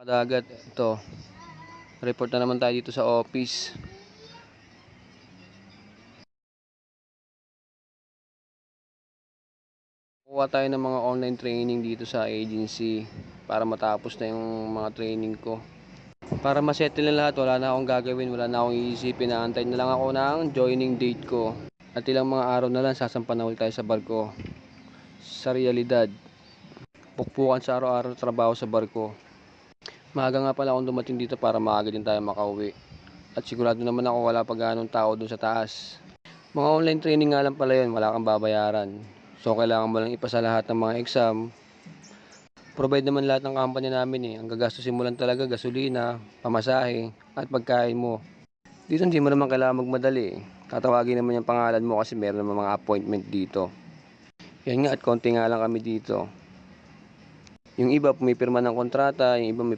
Dagat, ito. Report na naman tayo dito sa office. Kuha tayo ng mga online training dito sa agency para matapos na yung mga training ko. Para masettle na lahat, wala na akong gagawin, wala na akong iisipin. Naantay na lang ako ng joining date ko. At ilang mga araw na lang, sasampan na ulit tayo sa barko. Sa realidad, pukpukan sa araw-araw trabaho sa barko. Maaga nga pala akong dumating dito para maaga din tayo makauwi. At sigurado naman ako wala pa ganong tao dun sa taas. Mga online training nga lang pala yun, wala kang babayaran. So kailangan mo lang ipasa lahat ng mga exam. Provide naman lahat ng company namin eh. Ang gagastusin mo lang talaga gasolina, pamasahe, at pagkain mo. Dito hindi mo naman kailangan magmadali eh. Tatawagin naman yung pangalan mo kasi meron naman mga appointment dito. Yan nga at konti nga lang kami dito. Yung iba pumipirma ng kontrata, yung iba may